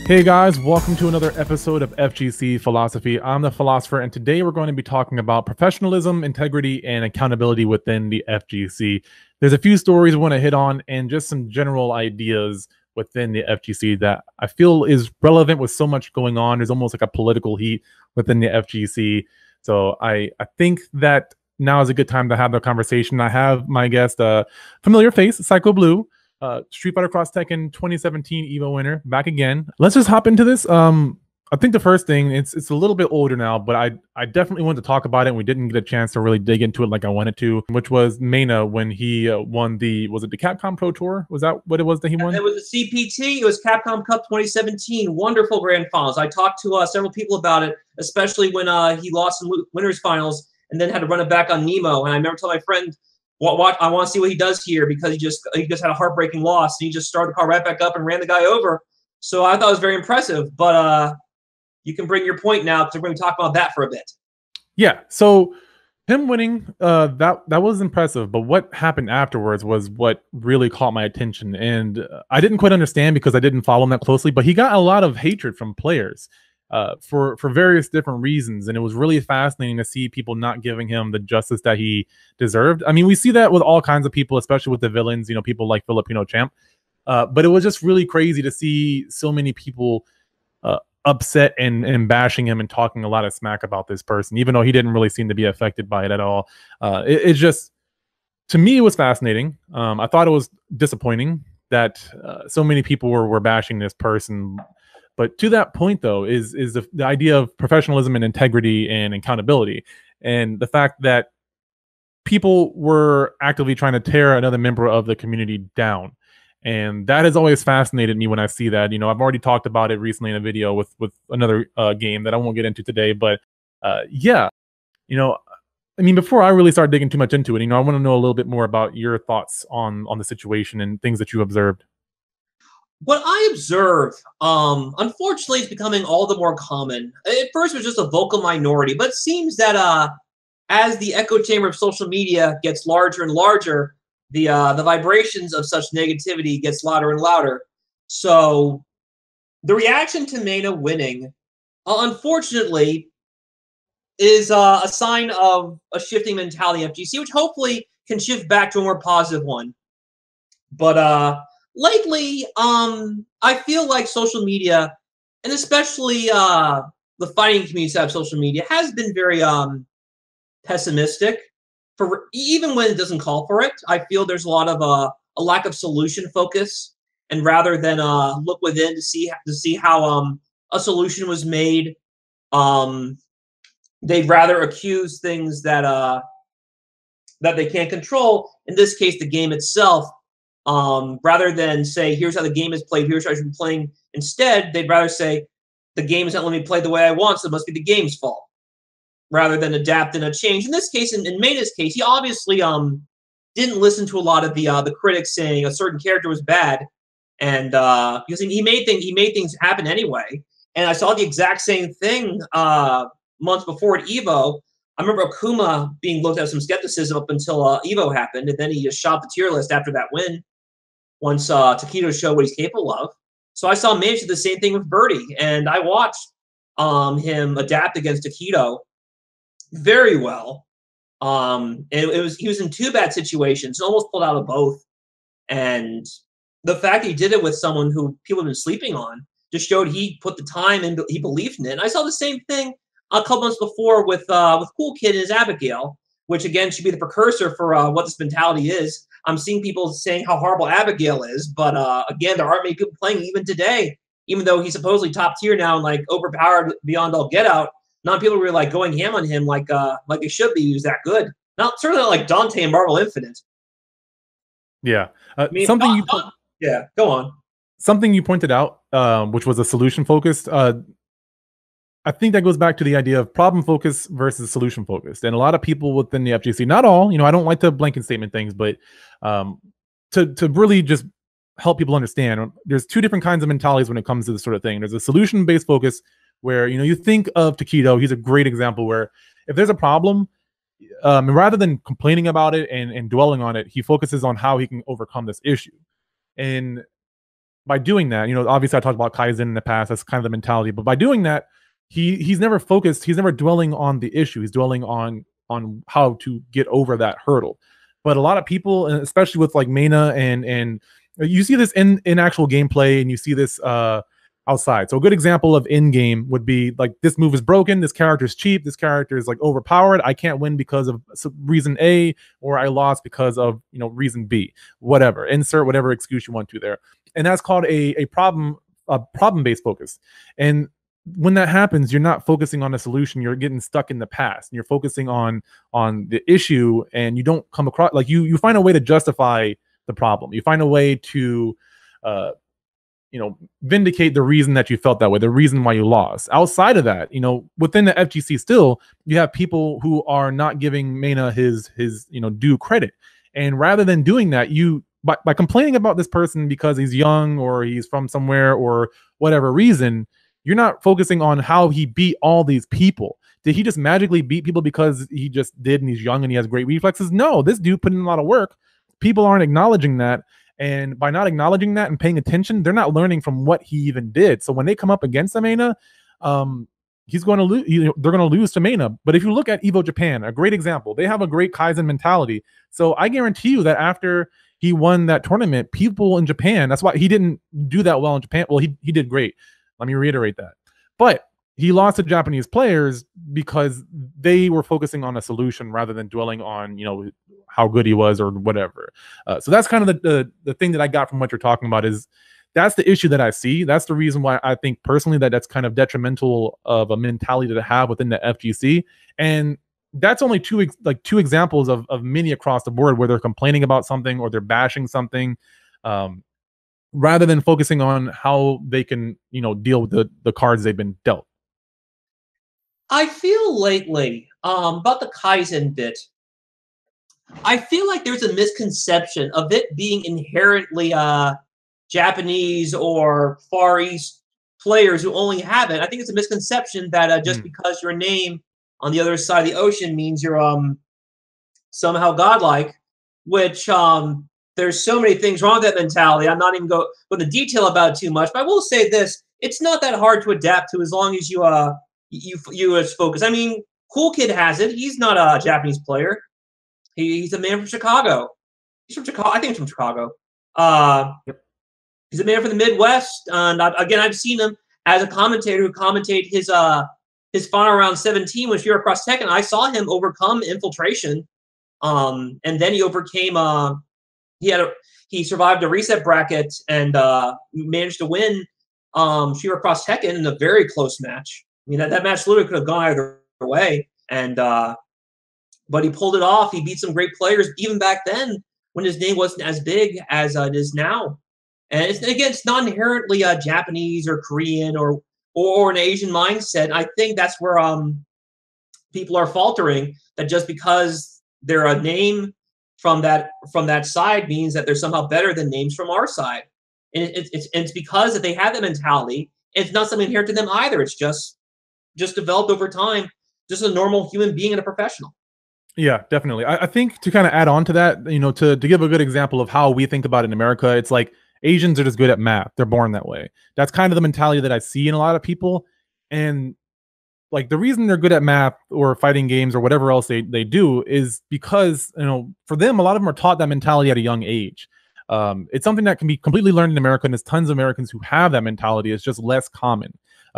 Hey guys, welcome to another episode of FGC Philosophy. I'm the philosopher, and today we're going to be talking about professionalism, integrity, and accountability within the FGC. There's a few stories we want to hit on and just some general ideas within the FGC that I feel is relevant with so much going on. There's almost like a political heat within the FGC. So I think that now is a good time to have the conversation. I have my guest, familiar face, Psycho Blue. Street Fighter Cross Tekken 2017 Evo winner, back again. Let's just hop into this. I think the first thing, it's a little bit older now, but I definitely wanted to talk about it, and we didn't get a chance to really dig into it like I wanted to, which was Mena when he won was it the Capcom Pro Tour? Was that what it was that he won? It was the CPT. It was Capcom Cup 2017. Wonderful grand finals. I talked to several people about it, especially when he lost in winners finals and then had to run it back on Nemo. And I remember telling my friend, I want to see what he does here, because he just had a heartbreaking loss, and he just started the car right back up and ran the guy over. So I thought it was very impressive. But you can bring your point now, because we're going to talk about that for a bit. Yeah. So him winning, that was impressive. But what happened afterwards was what really caught my attention, and I didn't quite understand because I didn't follow him that closely. But he got a lot of hatred from players. For various different reasons, and it was really fascinating to see people not giving him the justice that he deserved. I mean, we see that with all kinds of people, especially with the villains, you know, people like Filipino Champ. But it was just really crazy to see so many people upset and bashing him and talking a lot of smack about this person, even though he didn't really seem to be affected by it at all. It just, to me, it was fascinating. I thought it was disappointing that so many people were bashing this person. But to that point, though, is the idea of professionalism and integrity and accountability, and the fact that people were actively trying to tear another member of the community down. And that has always fascinated me when I see that. You know, I've already talked about it recently in a video with another game that I won't get into today. But yeah, you know, I mean, before I really start digging too much into it, you know, I want to know a little bit more about your thoughts on the situation and things that you observed. What I observe, unfortunately, is becoming all the more common. At first, it was just a vocal minority, but it seems that as the echo chamber of social media gets larger and larger, the vibrations of such negativity gets louder and louder. So the reaction to Mena winning, unfortunately, is a sign of a shifting mentality in FGC, which hopefully can shift back to a more positive one. But lately, I feel like social media, and especially the fighting community side of social media, has been very pessimistic. For even when it doesn't call for it, I feel there's a lot of a lack of solution focus, and rather than look within to see how a solution was made, they'd rather accuse things that they can't control. In this case, the game itself. Rather than say, here's how the game is played, here's how I should be playing. Instead, they'd rather say, the game is not letting me play the way I want, so it must be the game's fault, rather than adapt and change. In this case, in Mena's case, he obviously didn't listen to a lot of the critics saying a certain character was bad, and because he made things happen anyway. And I saw the exact same thing months before at Evo. I remember Akuma being looked at with some skepticism up until Evo happened, and then he just shot the tier list after that win, once Takedo showed what he's capable of. So I saw Mage do the same thing with Birdie, and I watched him adapt against Takedo very well. And he was in two bad situations, almost pulled out of both. And the fact that he did it with someone who people have been sleeping on just showed he put the time and he believed in it. And I saw the same thing a couple months before with Cool Kid and his Abigail, which again should be the precursor for what this mentality is. I'm seeing people saying how horrible Abigail is, but again, there aren't many people playing even today, even though he's supposedly top tier now and like overpowered beyond all get out. Not people really like going ham on him like they should be. He's that good. Not certainly not like Dante and Marvel Infinite. Yeah, I mean, something yeah, go on. Something you pointed out, which was a solution focused. I think that goes back to the idea of problem focused versus solution focused. And a lot of people within the FGC, not all, you know, I don't like to blanket statement things, but to really just help people understand, there's two different kinds of mentalities when it comes to this sort of thing. There's a solution based focus where, you know, you think of Takedo, he's a great example where if there's a problem, rather than complaining about it and dwelling on it, he focuses on how he can overcome this issue. And by doing that, obviously I talked about Kaizen in the past. That's kind of the mentality. But by doing that, he's never focused. He's never dwelling on the issue. He's dwelling on how to get over that hurdle. But a lot of people, and especially with like Mena and you see this in actual gameplay, and you see this outside. So a good example of in game would be like, this move is broken, this character is cheap, this character is like overpowered, I can't win because of reason A, or I lost because of reason B. Whatever, insert whatever excuse you want to there. And that's called a problem-based focus. And when that happens, you're not focusing on a solution, you're getting stuck in the past, and you're focusing on the issue, and you don't come across, like, you find a way to justify the problem. You find a way to vindicate the reason that you felt that way, the reason why you lost. Outside of that, within the FGC still, you have people who are not giving Mena his due credit. And rather than doing that, by complaining about this person because he's young or he's from somewhere or whatever reason, you're not focusing on how he beat all these people. Did he just magically beat people because he just did and he's young and he has great reflexes? No, this dude put in a lot of work. People aren't acknowledging that. And by not acknowledging that and paying attention, they're not learning from what he even did. So when they come up against Mena, he's going to lose. They're going to lose to Mena. But if you look at Evo Japan, a great example, they have a great Kaizen mentality. So I guarantee you that after he won that tournament, people in Japan, that's why he didn't do that well in Japan. Well, he did great. Let me reiterate that. But he lost to Japanese players because they were focusing on a solution rather than dwelling on, how good he was or whatever. So that's kind of the thing that I got from what you're talking about. Is that's the issue that I see. That's the reason why I think personally that's kind of detrimental of a mentality to have within the FGC. And that's only two examples of many across the board where they're complaining about something or they're bashing something, rather than focusing on how they can, deal with the cards they've been dealt. I feel lately, about the Kaizen bit, I feel like there's a misconception of it being inherently Japanese or Far East players who only have it. I think it's a misconception that just because your name on the other side of the ocean means you're somehow godlike, which there's so many things wrong with that mentality. I'm not even going to detail about it too much, but I will say this: it's not that hard to adapt to as long as you focus. I mean, Cool Kid has it. He's not a Japanese player. He's a man from Chicago. He's from Chicago. I think he's from Chicago. Yep. He's a man from the Midwest. And again, I've seen him as a commentator who commentated his final round 17 when Shira crossed Tekken. I saw him overcome infiltration, and then he overcame. He survived a reset bracket and managed to win Shira crossed Tekken in a very close match. I mean, that match literally could have gone either way, and but he pulled it off. He beat some great players even back then when his name wasn't as big as it is now. And it's not inherently Japanese or Korean or an Asian mindset. I think that's where people are faltering, that just because they're a name from that side means that they're somehow better than names from our side. And it's because that they have that mentality. And it's not something inherent to them either. It's just developed over time, just a normal human being and a professional. Yeah, definitely. I think to kind of add on to that, to give a good example of how we think about it in America, it's like Asians are just good at math. They're born that way. That's kind of the mentality that I see in a lot of people. And like the reason they're good at math or fighting games or whatever else they do is because, for them, a lot of them are taught that mentality at a young age. It's something that can be completely learned in America, and there's tons of Americans who have that mentality. It's just less common.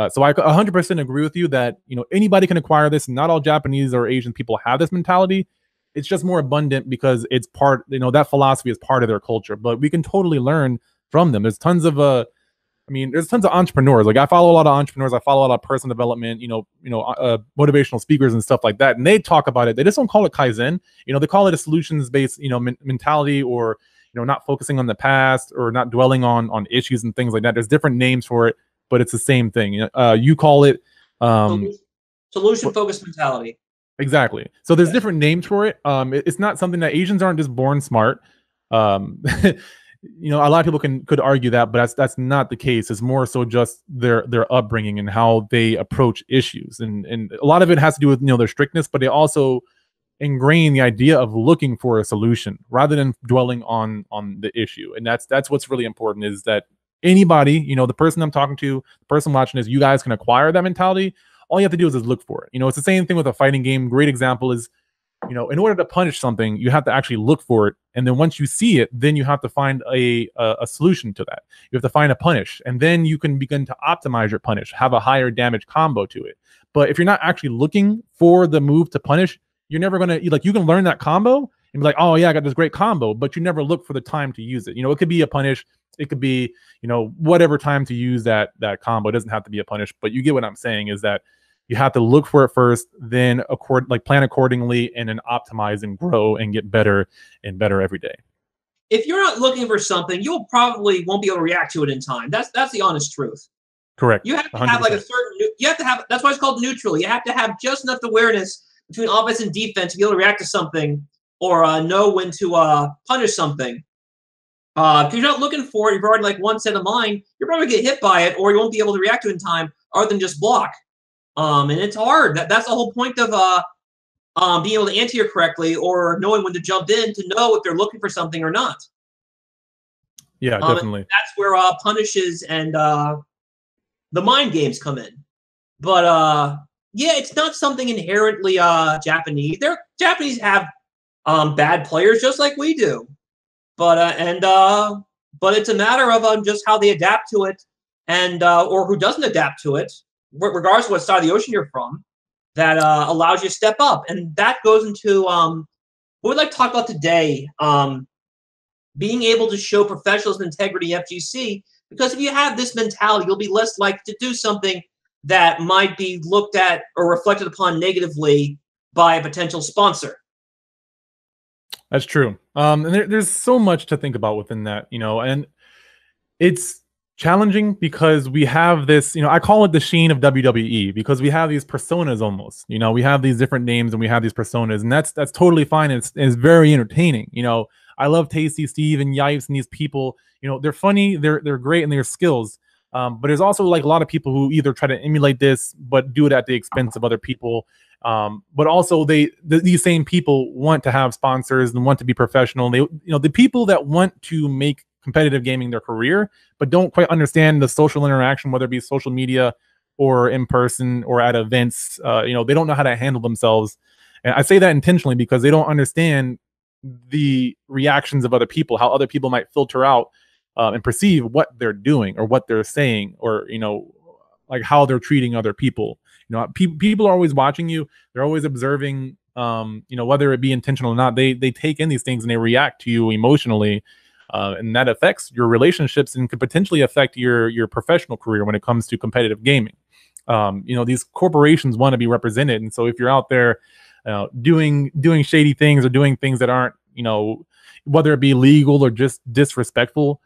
So I 100% agree with you that, anybody can acquire this. Not all Japanese or Asian people have this mentality. It's just more abundant because it's part, that philosophy is part of their culture, but we can totally learn from them. There's tons of, there's tons of entrepreneurs. Like I follow a lot of entrepreneurs. I follow a lot of personal development, motivational speakers and stuff like that. And they talk about it. They just don't call it Kaizen. They call it a solutions-based, mentality, or, not focusing on the past or not dwelling on issues and things like that. There's different names for it, but it's the same thing. You call it solution-focused mentality. Exactly. So there's different names for it. It's not something that Asians aren't just born smart. A lot of people could argue that, but that's not the case. It's more so just their upbringing and how they approach issues, and a lot of it has to do with their strictness, but they also ingrain the idea of looking for a solution rather than dwelling on the issue. And that's what's really important, is that anybody, the person I'm talking to, the person watching this, you guys can acquire that mentality. All you have to do is look for it. It's the same thing with a fighting game. Great example is, in order to punish something, you have to actually look for it. And then once you see it, then you have to find a solution to that. You have to find a punish, and then you can begin to optimize your punish, have a higher damage combo to it. But if you're not actually looking for the move to punish, you're never going to, you can learn that combo and be like, oh yeah, I got this great combo, but you never look for the time to use it. It could be a punish. It could be, whatever time to use that combo. It doesn't have to be a punish, but you get what I'm saying is that you have to look for it first, then plan accordingly, and then optimize and grow and get better and better every day. If you're not looking for something, you probably won't be able to react to it in time. That's the honest truth. Correct. You have to have 100%. That's why it's called neutral. You have to have just enough awareness between offense and defense to be able to react to something or know when to punish something. If you're not looking for it, you've already one set of mind, you're probably going to get hit by it, or you won't be able to react to it in time other than just block. And it's hard. That's the whole point of being able to answer correctly or knowing when to jump in to know if they're looking for something or not. Yeah, definitely. That's where punishes and the mind games come in. But yeah, it's not something inherently Japanese. Japanese have bad players just like we do. But it's a matter of just how they adapt to it, and or who doesn't adapt to it, regardless of what side of the ocean you're from, that allows you to step up. And that goes into what we'd like to talk about today, being able to show professionalism, integrity, FGC, because if you have this mentality, you'll be less likely to do something that might be looked at or reflected upon negatively by a potential sponsor. That's true. And there's so much to think about within that, and it's challenging because we have this, I call it the sheen of WWE, because we have these personas almost, we have these different names and we have these personas, and that's totally fine. It's very entertaining. I love Tasty Steve and Yipes and these people, they're funny, they're great, and their skills. But there's also a lot of people who either try to emulate this, but do it at the expense of other people. But also these same people want to have sponsors and want to be professional. They, the people that want to make competitive gaming their career, but don't quite understand the social interaction, whether it be social media or in person or at events. They don't know how to handle themselves. And I say that intentionally because they don't understand the reactions of other people, how other people might filter out and perceive what they're doing or what they're saying, or, how they're treating other people. People are always watching you. They're always observing, whether it be intentional or not. They take in these things and they react to you emotionally. And that affects your relationships and could potentially affect your professional career when it comes to competitive gaming. These corporations want to be represented. And so if you're out there doing shady things or doing things that aren't, whether it be legal or just disrespectful,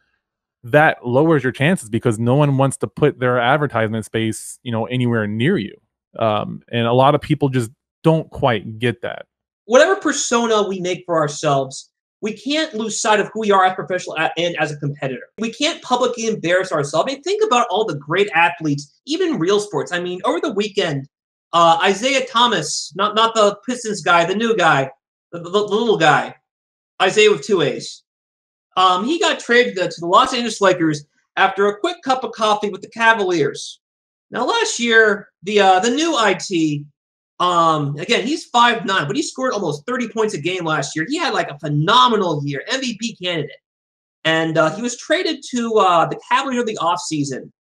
that lowers your chances because no one wants to put their advertisement space, anywhere near you. And a lot of people just don't quite get that. Whatever persona we make for ourselves, we can't lose sight of who we are as a professional and as a competitor. We can't publicly embarrass ourselves. Think about all the great athletes, even real sports. Over the weekend, Isaiah Thomas, not the Pistons guy, the new guy, the little guy, Isaiah with 2 A's. He got traded to the Los Angeles Lakers after a quick cup of coffee with the Cavaliers. Now, last year, the new IT, again, he's 5'9", but he scored almost 30 points a game last year. He had a phenomenal year, MVP candidate. And he was traded to the Cavaliers of the offseason.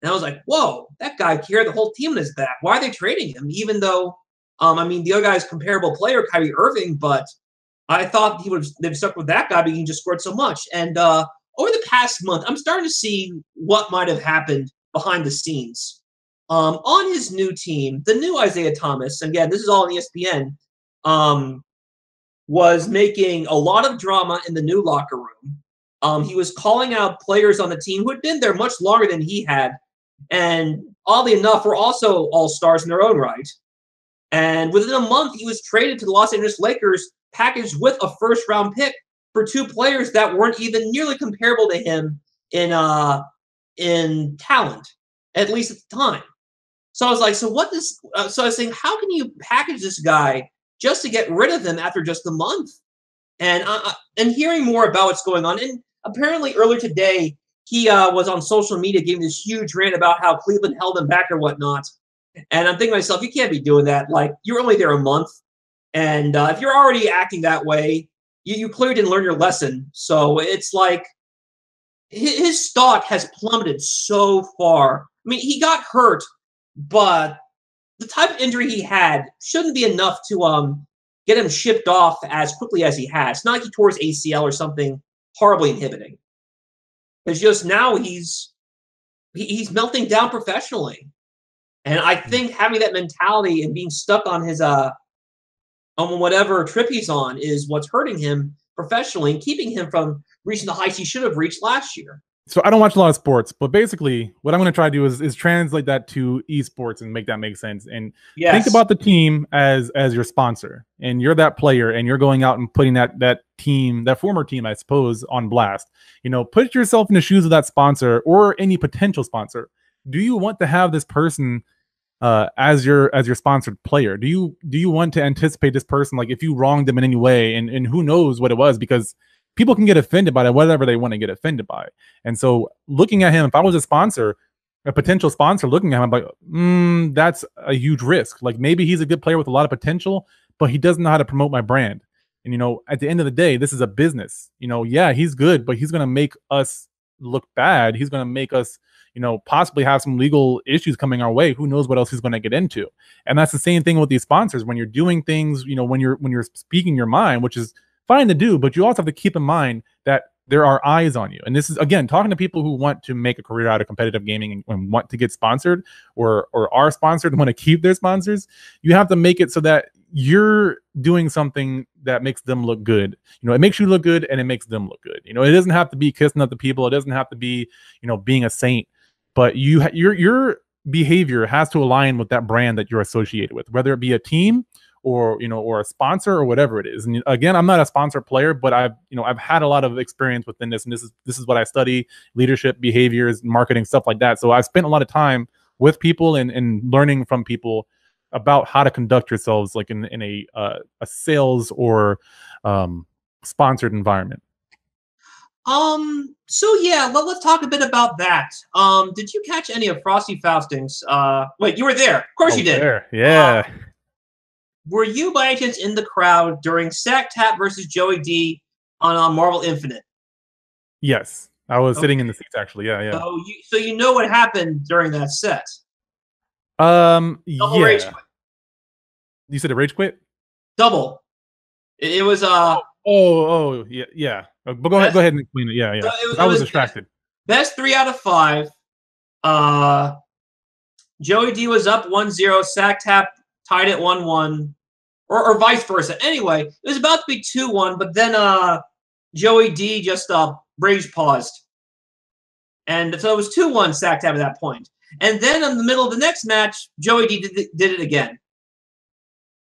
And I was like, whoa, that guy carried the whole team on his back. Why are they trading him? Even though, the other guy's comparable player, Kyrie Irving, but I thought they'd stuck with that guy because he just scored so much. And over the past month, I'm starting to see what might have happened behind the scenes. On his new team, the new Isaiah Thomas, again, this is all on ESPN, was making a lot of drama in the new locker room. He was calling out players on the team who had been there much longer than he had, and oddly enough, were also all-stars in their own right. And within a month, he was traded to the Los Angeles Lakers, packaged with a first-round pick for 2 players that weren't even nearly comparable to him in talent, at least at the time. So I was like, so I was saying, how can you package this guy just to get rid of him after just a month? And hearing more about what's going on, and apparently earlier today, he was on social media giving this huge rant about how Cleveland held him back or whatnot. And I'm thinking to myself, you can't be doing that. Like, you're only there a month. And if you're already acting that way, you clearly didn't learn your lesson. So it's like his stock has plummeted so far. I mean, he got hurt, but the type of injury he had shouldn't be enough to get him shipped off as quickly as he has. It's not like he tore his ACL or something horribly inhibiting. It's just now he's melting down professionally. And I think having that mentality and being stuck on his on whatever trip he's on is what's hurting him professionally and keeping him from reaching the heights he should have reached last year. So I don't watch a lot of sports, but basically what I'm going to try to do is translate that to esports and make that make sense. And think about the team as your sponsor, and you're that player, and you're going out and putting that team, that former team, I suppose, on blast. You know, put yourself in the shoes of that sponsor or any potential sponsor. Do you want to have this person as your sponsored player? Do you want to anticipate this person, like if you wronged them in any way, and who knows what it was, because people can get offended by whatever they want to get offended by. And so looking at him, if I was a sponsor, a potential sponsor looking at him, I'm like, that's a huge risk. Like, maybe he's a good player with a lot of potential, but he doesn't know how to promote my brand. And, you know, at the end of the day, this is a business. You know, yeah, he's good, but he's going to make us look bad. He's going to make us, you know, possibly have some legal issues coming our way. Who knows what else he's going to get into? And that's the same thing with these sponsors. When you're doing things, you know, when you're speaking your mind, which is fine to do, but you also have to keep in mind that there are eyes on you. And this is, again, talking to people who want to make a career out of competitive gaming and want to get sponsored or are sponsored and want to keep their sponsors. You have to make it so that you're doing something that makes them look good. You know, it makes you look good and it makes them look good. You know, it doesn't have to be kissing up the people. It doesn't have to be, you know, being a saint, but your behavior has to align with that brand that you're associated with, whether it be a team or, you know, or a sponsor or whatever it is. And again, I'm not a sponsor player, but I've had a lot of experience within this, and this is what I study: leadership, behaviors, marketing, stuff like that. So I've spent a lot of time with people and learning from people about how to conduct yourselves, like in a sales or sponsored environment. So yeah, let's talk a bit about that. Did you catch any of Frosty Fausting's wait, you were there. Of course you did. There. Yeah. Were you by any chance in the crowd during Sack Tap versus Joey D on Marvel Infinite? Yes, I was sitting in the seats, actually. Yeah. So you know what happened during that set? Double rage quit. You said a rage quit? Double. It was yeah. But go ahead and explain it. Yeah. So I was distracted. Best 3 out of 5. Joey D was up 1-0. Sack Tap tied at 1-1, or vice versa. Anyway, it was about to be 2-1, but then Joey D just rage paused. And so it was 2-1 Sack Tap at that point. And then in the middle of the next match, Joey D did it again.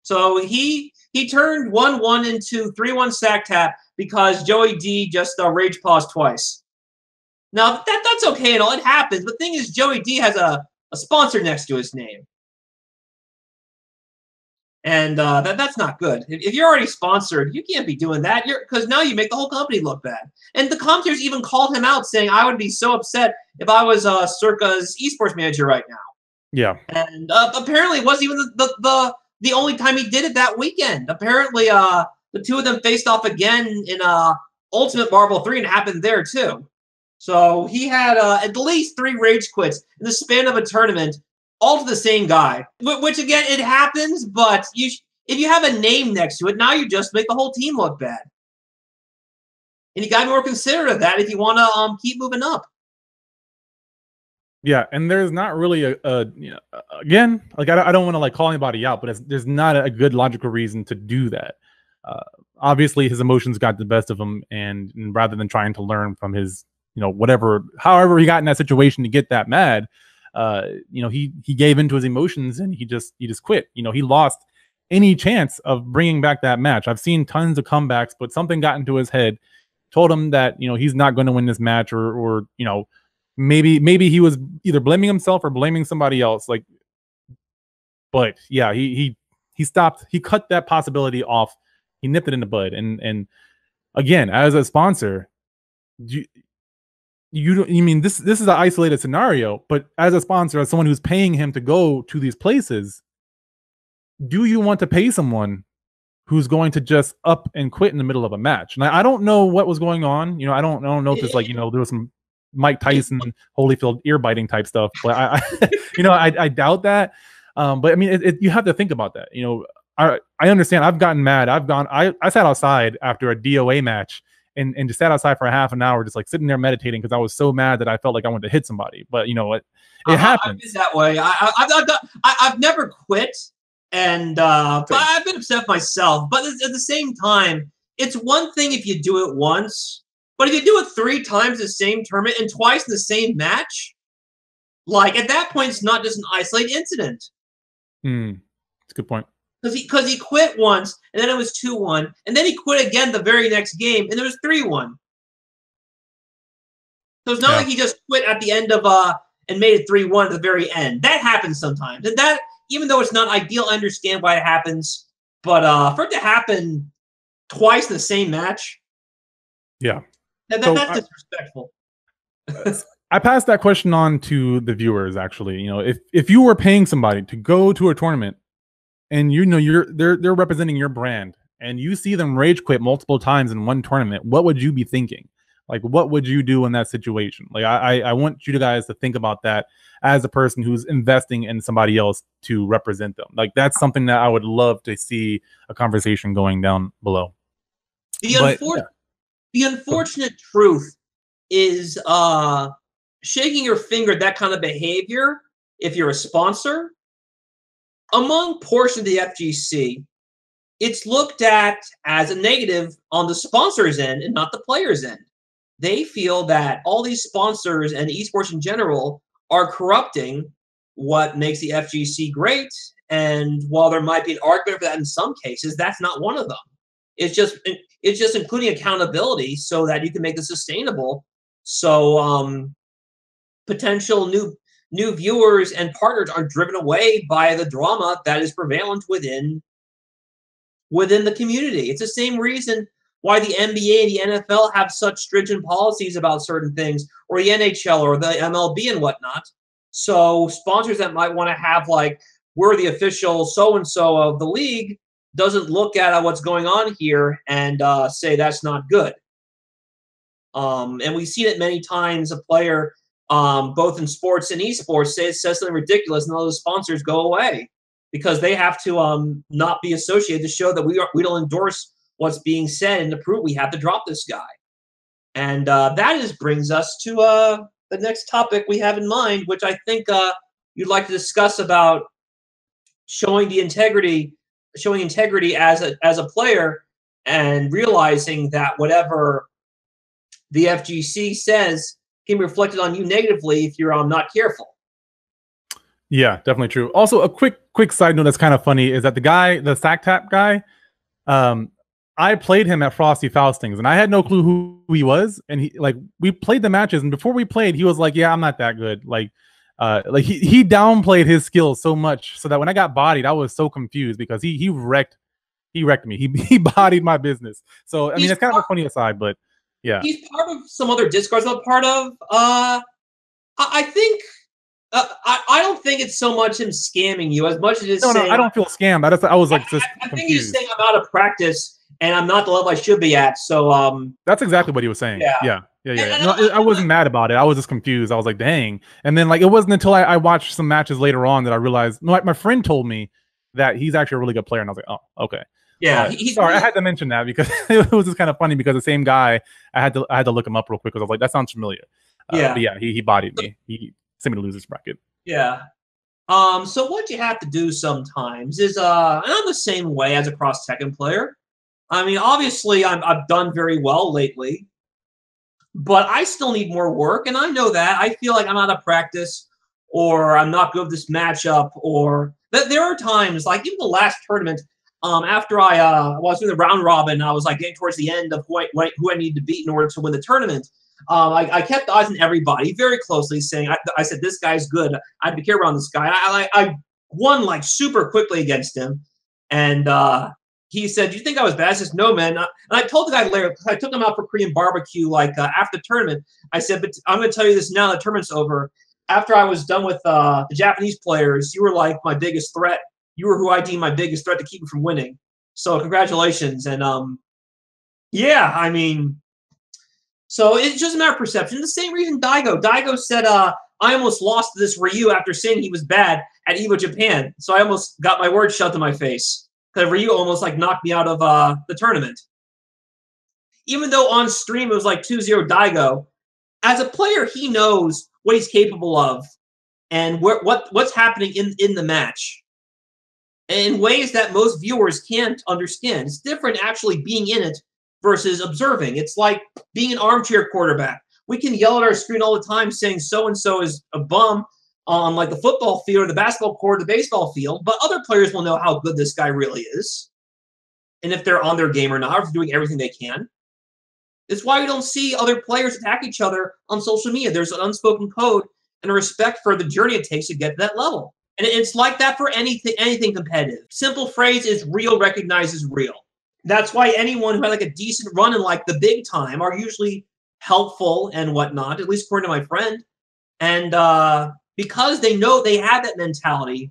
So he turned 1-1 into 3-1 Sack Tap because Joey D just rage paused twice. Now, that's okay and all. It happens. But the thing is, Joey D has a sponsor next to his name. And that's not good. If you're already sponsored, you can't be doing that. Because now you make the whole company look bad. And the commentators even called him out, saying, "I would be so upset if I was Circa's eSports manager right now." Yeah. And apparently, it wasn't even the only time he did it that weekend. Apparently, the two of them faced off again in Ultimate Marvel 3, and it happened there too. So he had at least 3 rage quits in the span of a tournament, all to the same guy. Which again, it happens, but if you have a name next to it, now you just make the whole team look bad. And you got to be more considerate of that if you want to keep moving up. Yeah, and there's not really again, like I don't want to like call anybody out, but there's not a good logical reason to do that. Obviously, his emotions got the best of him, and rather than trying to learn from his, however he got in that situation to get that mad, he gave into his emotions and he just quit. He lost any chance of bringing back that match. I've seen tons of comebacks, but something got into his head, told him that he's not going to win this match, or maybe he was either blaming himself or blaming somebody else. But yeah, he stopped. He cut that possibility off. He nipped it in the bud. And again, as a sponsor, you mean this is an isolated scenario, but as a sponsor, as someone who's paying him to go to these places, do you want to pay someone who's going to just up and quit in the middle of a match? And I don't know what was going on. I don't know if it's like, there was some Mike Tyson, Holyfield ear biting type stuff, but I doubt that. But I mean, you have to think about that. I understand. I've gotten mad. I sat outside after a DOA match and just sat outside for a half an hour, just like sitting there meditating because I was so mad that I felt like I wanted to hit somebody. But it happened. I've been that way. I've never quit. And but I've been upset myself. But at the same time, it's one thing if you do it once, but if you do it 3 times the same tournament and twice in the same match, like at that point, it's not just an isolated incident. That's a good point. Because he quit once, and then it was 2-1, and then he quit again the very next game, and it was 3-1. So it's not like he just quit at the end of and made it 3-1 at the very end. That happens sometimes, and that, even though it's not ideal, I understand why it happens. But for it to happen twice in the same match, that's disrespectful. I passed that question on to the viewers. Actually, if you were paying somebody to go to a tournament, and they're representing your brand, and you see them rage quit multiple times in one tournament, what would you be thinking? Like, what would you do in that situation? Like, I want you guys to think about that as a person who's investing in somebody else to represent them. Like, that's something that I would love to see a conversation going down below. The unfortunate truth is shaking your finger at that kind of behavior, if you're a sponsor, among portions of the FGC, it's looked at as a negative on the sponsor's end and not the player's end. They feel that all these sponsors and esports in general are corrupting what makes the FGC great. And while there might be an argument for that in some cases, that's not one of them. It's just including accountability so that you can make this sustainable. So potential new viewers and partners are driven away by the drama that is prevalent within the community. It's the same reason why the NBA and the NFL have such stringent policies about certain things, or the NHL or the MLB and whatnot. So sponsors that might want to have, like, we're the official so-and-so of the league, doesn't look at what's going on here and say that's not good. And we've seen it many times. A player, both in sports and esports, says something ridiculous, and all those sponsors go away because they have to not be associated to show that we don't endorse what's being said, and to prove we have to drop this guy. And that brings us to the next topic we have in mind, which I think you'd like to discuss about showing integrity as a player, and realizing that whatever the FGC says can be reflected on you negatively if you're not careful. Yeah, definitely true. Also, a quick side note that's kind of funny is that the Sack Tap guy, I played him at Frosty Faustings, and I had no clue who he was. And we played the matches, and before we played, he was like, "Yeah, I'm not that good." He downplayed his skills so much, so that when I got bodied, I was so confused because he wrecked me. He bodied my business. So I mean, it's kind of a funny aside, but yeah, he's part of some other discourse. I'm part of. I think. I don't think it's so much him scamming you as much as it's saying. No, I don't feel scammed. I was like, just I think he's saying I'm out of practice and I'm not the level I should be at. So that's exactly what he was saying. Yeah. No, I wasn't mad about it. I was just confused. I was like, dang. And then it wasn't until I watched some matches later on that I realized. My friend told me that he's actually a really good player, and I was like, oh, okay. Yeah, sorry, I had to mention that because it was just kind of funny because the same guy, I had to look him up real quick because I was like, that sounds familiar. But yeah, he bodied me. He sent me to losers bracket. Yeah. So what you have to do sometimes is, and I'm the same way as a cross Tekken player. I mean, obviously, I've done very well lately, but I still need more work, and I know that. I feel like I'm out of practice, or I'm not good at this matchup, or that there are times, like even the last tournament, after I was doing the round robin, I was like getting towards the end of who I needed to beat in order to win the tournament. I kept eyes on everybody very closely, saying, I said, this guy's good. I had to be careful around this guy. I won like super quickly against him. And he said, "Do you think I was bad?" I said, "No, man." And I told the guy later, I took him out for Korean barbecue, like after the tournament. I said, "But I'm going to tell you this now. The tournament's over. After I was done with the Japanese players, you were like my biggest threat. You were who I deemed my biggest threat to keep me from winning. So congratulations." And yeah, I mean, so it's just a matter of perception. The same reason Daigo said, "I almost lost to this Ryu after saying he was bad at EVO Japan. So I almost got my words shut to my face because Ryu almost like knocked me out of the tournament." Even though on stream it was like 2-0 Daigo, as a player, he knows what he's capable of and what's happening in the match in ways that most viewers can't understand. It's different actually being in it versus observing. It's like being an armchair quarterback. We can yell at our screen all the time saying so-and-so is a bum on like the football field or the basketball court or the baseball field, but other players will know how good this guy really is and if they're on their game or not, or if they're doing everything they can. It's why we don't see other players attack each other on social media. There's an unspoken code and a respect for the journey it takes to get to that level. And it's like that for anything competitive. Simple phrase is real recognizes real. That's why anyone who had like a decent run in like the big time are usually helpful and whatnot, at least according to my friend. And because they know they have that mentality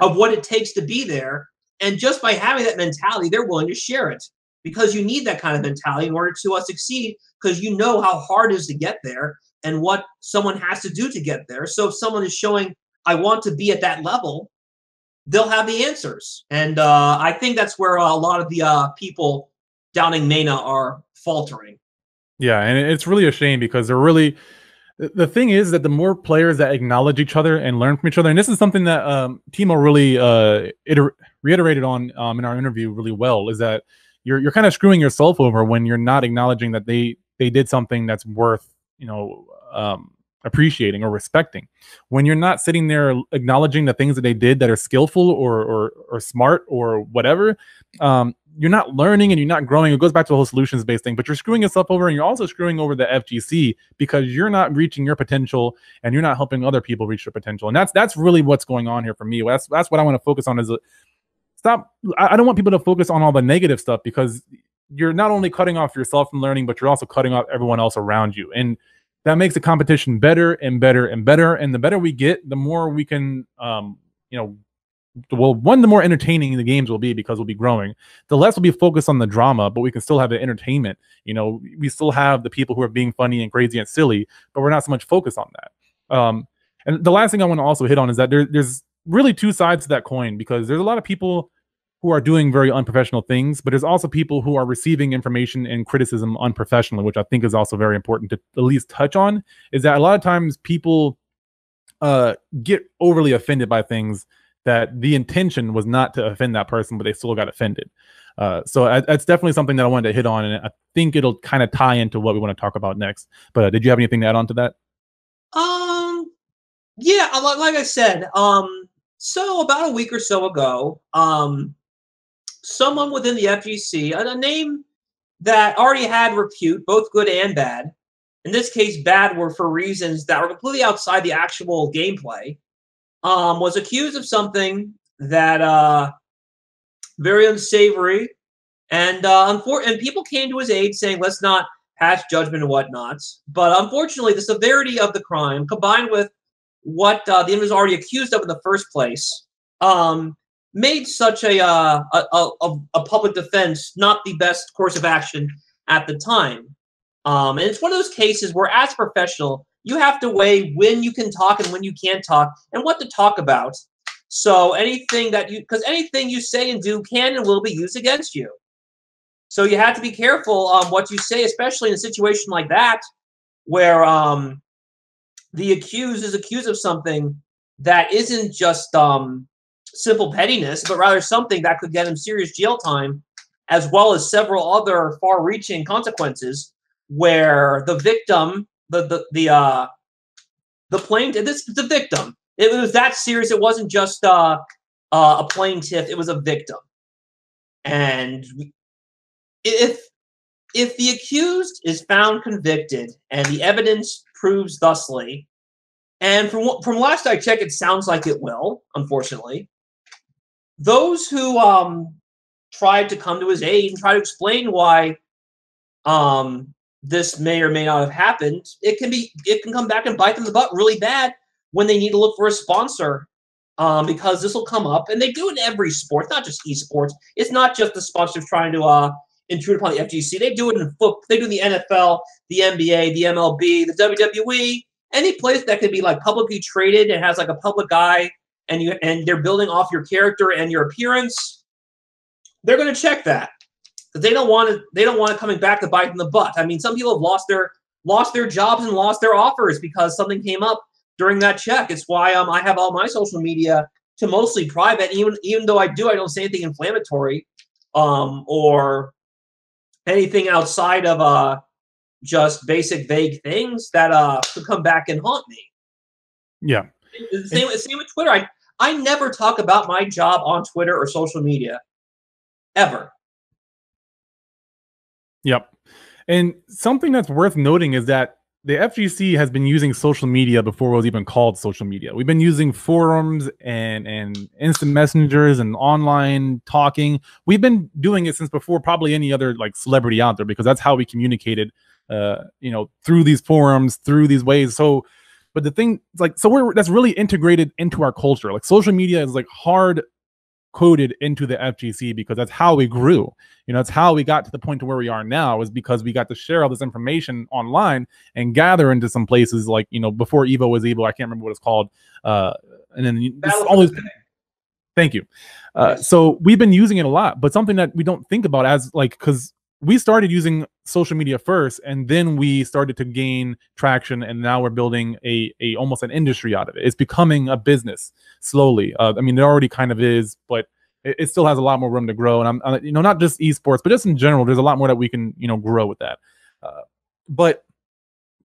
of what it takes to be there. And just by having that mentality, they're willing to share it because you need that kind of mentality in order to succeed because you know how hard it is to get there and what someone has to do to get there. So if someone is showing, I want to be at that level, they'll have the answers. And I think that's where a lot of the people doubting Mena are faltering. Yeah, and it's really a shame because they're really the thing is that the more players that acknowledge each other and learn from each other, and this is something that Timo really reiterated on in our interview really well, is that you're kind of screwing yourself over when you're not acknowledging that they did something that's worth appreciating or respecting. When you're not sitting there acknowledging the things that they did that are skillful or smart or whatever, you're not learning and you're not growing. It goes back to the whole solutions-based thing, but you're screwing yourself over and you're also screwing over the FGC because you're not reaching your potential and you're not helping other people reach their potential. And that's really what's going on here for me. That's what I want to focus on is stop. I don't want people to focus on all the negative stuff because you're not only cutting off yourself from learning, but you're also cutting off everyone else around you. And that makes the competition better and better and better. And the better we get, the more we can, the more entertaining the games will be because we'll be growing. The less will be focused on the drama, but we can still have the entertainment. We still have the people who are being funny and crazy and silly, but we're not so much focused on that. And the last thing I want to also hit on is that there's really two sides to that coin because there's a lot of people who are doing very unprofessional things, but there's also people who are receiving information and criticism unprofessionally, which I think is also very important to at least touch on, is that a lot of times people get overly offended by things that the intention was not to offend that person, but they still got offended. So that's definitely something that I wanted to hit on, and I think it'll kind of tie into what we want to talk about next. But did you have anything to add on to that? Yeah, like I said, so about a week or so ago, someone within the FGC, a name that already had repute, both good and bad, in this case bad were for reasons that were completely outside the actual gameplay, was accused of something that very unsavory, and people came to his aid saying, let's not pass judgment and whatnot. But unfortunately, the severity of the crime, combined with what the individual was already accused of in the first place, made such a public defense not the best course of action at the time. And it's one of those cases where, as a professional, you have to weigh when you can talk and when you can't talk and what to talk about. So anything you say and do can and will be used against you. So you have to be careful what you say, especially in a situation like that, where the accused is accused of something that isn't just simple pettiness, but rather something that could get him serious jail time, as well as several other far-reaching consequences, where the victim, the plaintiff, the victim, it was that serious. It wasn't just a plaintiff; it was a victim. And if the accused is found convicted and the evidence proves thusly, and from last I checked, it sounds like it will, unfortunately, those who tried to come to his aid and try to explain why this may or may not have happened. It can come back and bite them in the butt really bad when they need to look for a sponsor, because this will come up, and they do it in every sport, not just esports. It's not just the sponsors trying to intrude upon the FGC. They do it in football. They do it in the NFL, the NBA, the MLB, the WWE, any place that could be like publicly traded and has like a public eye, and they're building off your character and your appearance. They're going to check that, because they don't want it coming back to bite in the butt. I mean, some people have lost their jobs and lost their offers because something came up during that check. It's why I have all my social media to mostly private. Even though I don't say anything inflammatory, or anything outside of just basic vague things that could come back and haunt me. Yeah. Same with Twitter. I never talk about my job on Twitter or social media, ever. Yep. And something that's worth noting is that the FGC has been using social media before it was even called social media. We've been using forums and instant messengers and online talking. We've been doing it since before probably any other like celebrity out there, because that's how we communicated, through these forums, through these ways. So, but the thing is like, that's really integrated into our culture. Like social media is like hard coded into the FGC, because that's how we grew. It's how we got to the point to where we are now, is because we got to share all this information online and gather into some places like, before Evo was Evo, I can't remember what it's called. And then always, thank you. Yes. So we've been using it a lot, but something that we don't think about as like, because we started using social media first, and then we started to gain traction, and now we're building a almost an industry out of it. It's becoming a business slowly. I mean, it already kind of is, but it still has a lot more room to grow. And I'm not just esports, but just in general, there's a lot more that we can grow with that. But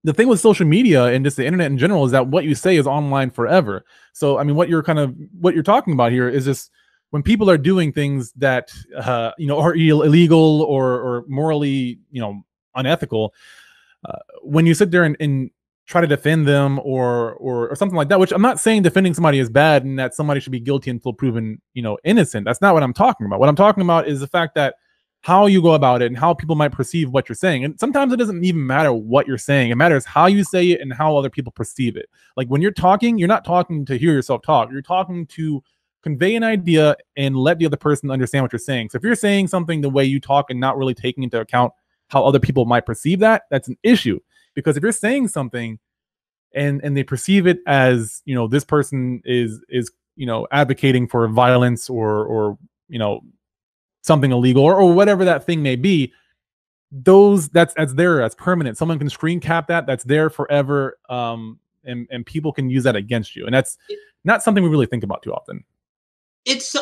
the thing with social media and just the internet in general is that what you say is online forever. So I mean, what you're talking about here is just when people are doing things that are illegal or morally unethical, when you sit there and try to defend them or something like that, which I'm not saying defending somebody is bad and that somebody should be guilty until proven innocent. That's not what I'm talking about. What I'm talking about is the fact that how you go about it and how people might perceive what you're saying. And sometimes it doesn't even matter what you're saying. It matters how you say it and how other people perceive it. Like when you're talking, you're not talking to hear yourself talk. You're talking to convey an idea and let the other person understand what you're saying. So if you're saying something the way you talk and not really taking into account how other people might perceive that, that's an issue. Because if you're saying something and they perceive it as, this person is advocating for violence or something illegal or whatever that thing may be, that's there, that's permanent. Someone can screen cap that's there forever. And people can use that against you. And that's not something we really think about too often.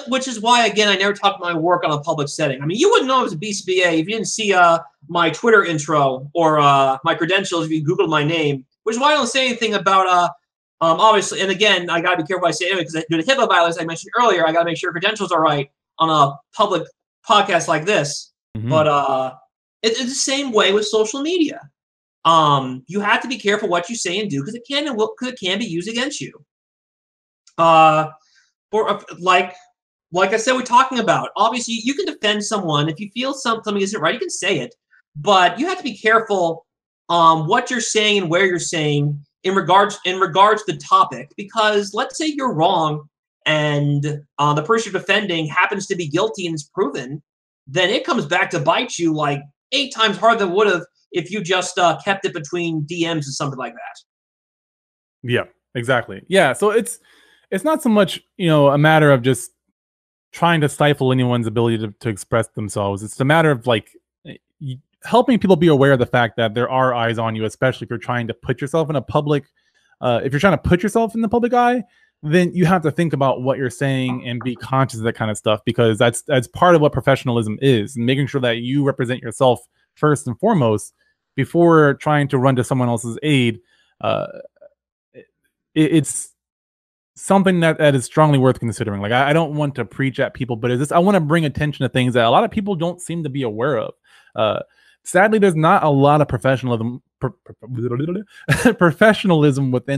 Which is why, again, I never talk about my work on a public setting. I mean, you wouldn't know I was a BCBA if you didn't see my Twitter intro or my credentials if you Googled my name, which is why I don't say anything about, obviously, and again, I got to be careful what I say anyway, because due to HIPAA violence I mentioned earlier, I got to make sure credentials are right on a public podcast like this. Mm-hmm. But it's the same way with social media. You have to be careful what you say and do, because it can be used against you. Or like I said, we're talking about, obviously you can defend someone if you feel something isn't right. You can say it, but you have to be careful what you're saying and where you're saying in regards to the topic, because let's say you're wrong and the person you're defending happens to be guilty and it's proven, then it comes back to bite you like 8 times harder than it would have if you just kept it between DMs and something like that. Yeah, exactly. Yeah, so it's not so much, a matter of just trying to stifle anyone's ability to express themselves. It's a matter of like helping people be aware of the fact that there are eyes on you, especially if you're trying to put yourself in a public, if you're trying to put yourself in the public eye, then you have to think about what you're saying and be conscious of that kind of stuff, because that's part of what professionalism is, and making sure that you represent yourself first and foremost before trying to run to someone else's aid. It's something that is strongly worth considering. Like I don't want to preach at people, but I want to bring attention to things that a lot of people don't seem to be aware of. Sadly, there's not a lot of professionalism within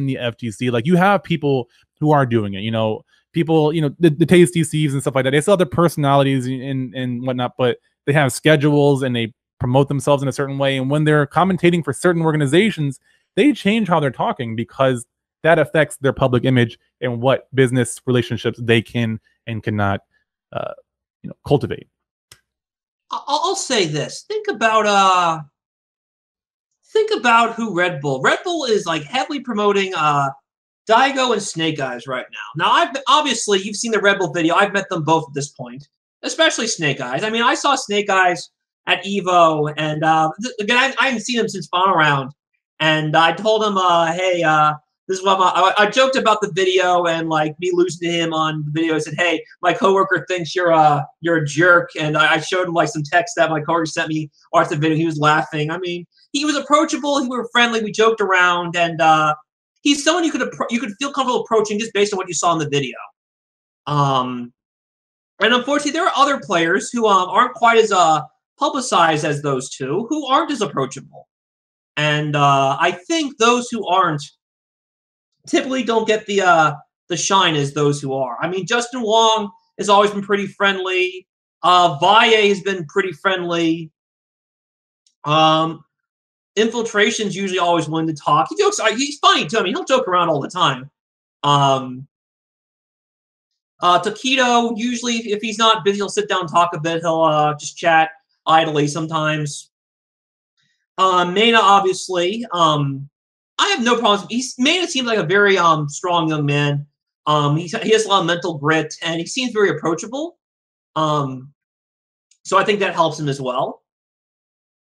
the FGC. Like you have people who are doing it. people, the Tasty Thieves and stuff like that, they still have their personalities and whatnot, but they have schedules and they promote themselves in a certain way. And when they're commentating for certain organizations, they change how they're talking because that affects their public image and what business relationships they can and cannot, cultivate. I'll say this. Think about who Red Bull is like heavily promoting Daigo and Snake Eyes right now. Now, obviously you've seen the Red Bull video. I've met them both at this point, especially Snake Eyes. I mean, I saw Snake Eyes at Evo, and again, I haven't seen him since Final Round, and I told him, hey, this is what I joked about the video and like me losing to him on the video. I said, hey, my coworker thinks you're a jerk, and I showed him like some text that my coworker sent me after the video. He was laughing. I mean, he was approachable. We were friendly. We joked around, and he's someone you could feel comfortable approaching just based on what you saw in the video. And unfortunately, there are other players who aren't quite as publicized as those two, who aren't as approachable. And I think those who aren't typically don't get the shine as those who are. I mean, Justin Wong has always been pretty friendly. Valle has been pretty friendly. Infiltration's usually always willing to talk. He jokes. He's funny too. I mean, he'll joke around all the time. Taquito, usually if he's not busy, he'll sit down and talk a bit. He'll just chat idly sometimes. Mena, obviously. I have no problems. Mena seems like a very strong young man. He has a lot of mental grit, and he seems very approachable. So I think that helps him as well.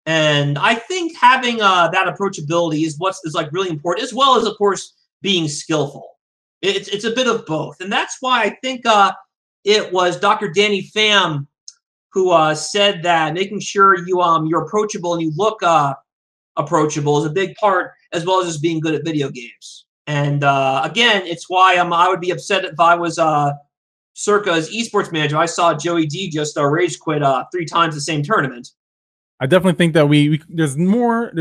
And I think having that approachability is like really important, as well as, of course, being skillful. It's a bit of both, and that's why I think it was Dr. Danny Pham who said that making sure you're approachable and you look approachable is a big part, as well as just being good at video games. And again, it's why I would be upset if I was Circa's eSports manager. I saw Joey D just rage quit 3 times the same tournament. I definitely think that there's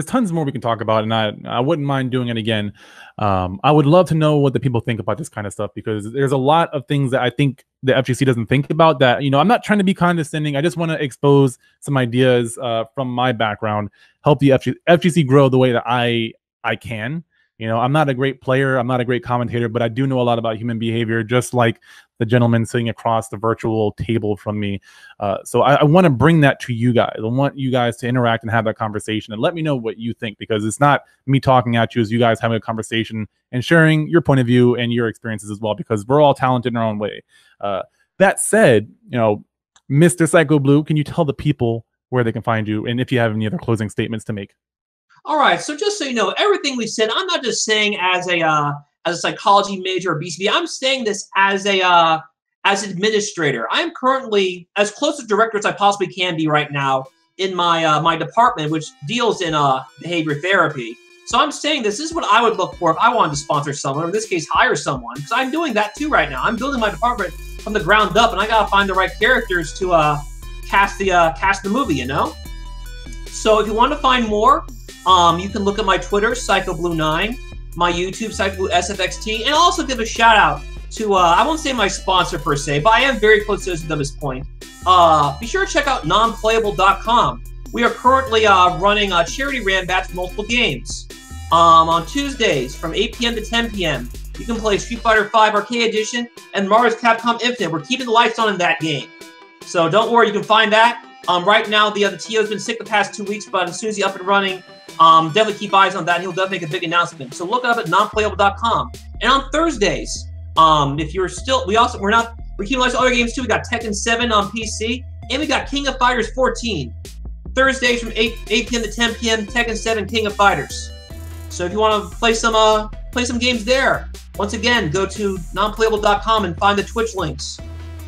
tons more we can talk about, and I wouldn't mind doing it again. I would love to know what the people think about this kind of stuff, because there's a lot of things that I think the FGC doesn't think about that, I'm not trying to be condescending. I just want to expose some ideas from my background, help the FGC grow the way that I can. I'm not a great player. I'm not a great commentator, but I do know a lot about human behavior, just like the gentleman sitting across the virtual table from me. So I want to bring that to you guys. I want you guys to interact and have that conversation and let me know what you think, because it's not me talking at you, it's you guys having a conversation and sharing your point of view and your experiences as well, because we're all talented in our own way. That said, Mr. Psycho Blue, can you tell the people where they can find you, and if you have any other closing statements to make? All right, so just so you know, everything we said, I'm not just saying as a psychology major or BCB. I'm saying this as an administrator. I'm currently as close to director as I possibly can be right now in my department, which deals in behavior therapy. So I'm saying this is what I would look for if I wanted to sponsor someone, or in this case, hire someone, because I'm doing that too right now. I'm building my department from the ground up, and I gotta find the right characters to cast the movie. So if you want to find more, you can look at my Twitter, PsychoBlue9, my YouTube, PsychoBlueSFXT, and I'll also give a shout out to, I won't say my sponsor per se, but I am very close to this at this point. Be sure to check out nonplayable.com. We are currently running charity rambats for multiple games. On Tuesdays from 8 p.m. to 10 p.m., you can play Street Fighter V Arcade Edition and Marvel's Capcom Infinite. We're keeping the lights on in that game. So don't worry, you can find that. Right now, the TO's been sick the past 2 weeks, but as soon as he's up and running, definitely keep eyes on that. He'll definitely make a big announcement. So look up at nonplayable.com. And on Thursdays, if you're still, we're keeping lights on other games too. We got Tekken 7 on PC, and we got King of Fighters 14. Thursdays from 8 p.m. to 10 p.m. Tekken 7 King of Fighters. So if you want to play some games there, once again, go to nonplayable.com and find the Twitch links.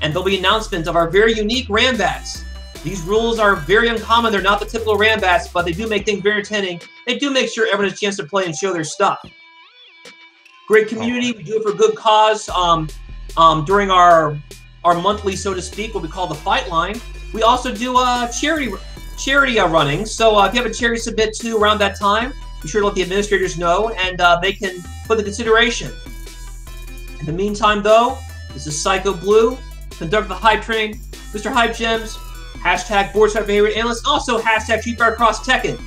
And there'll be announcements of our very unique Rambats. These rules are very uncommon. They're not the typical Rambats, but they do make things very entertaining. They do make sure everyone has a chance to play and show their stuff. Great community. We do it for a good cause. During our monthly, so to speak, what we call the Fight Line, we also do charity running. So if you have a charity submit to around that time, be sure to let the administrators know, and they can put the consideration. In the meantime, though, This is Psycho Blue, conductor of the Hype Train, Mr. Hype Gems, hashtag Board Side Behavior Analyst, also hashtag Street Fighter Cross Tekken.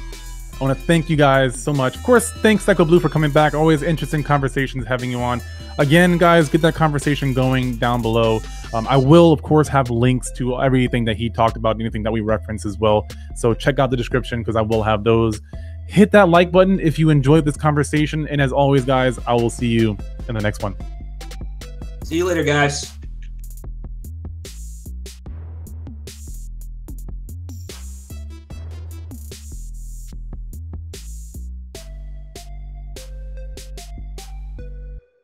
I want to thank you guys so much. Of course, thanks Psycho Blue for coming back. Always interesting conversations having you on. Again, guys, get that conversation going down below. I will, of course, have links to everything that he talked about, anything that we reference as well. So check out the description because I will have those. Hit that like button if you enjoyed this conversation. And as always, guys, I will see you in the next one. See you later, guys.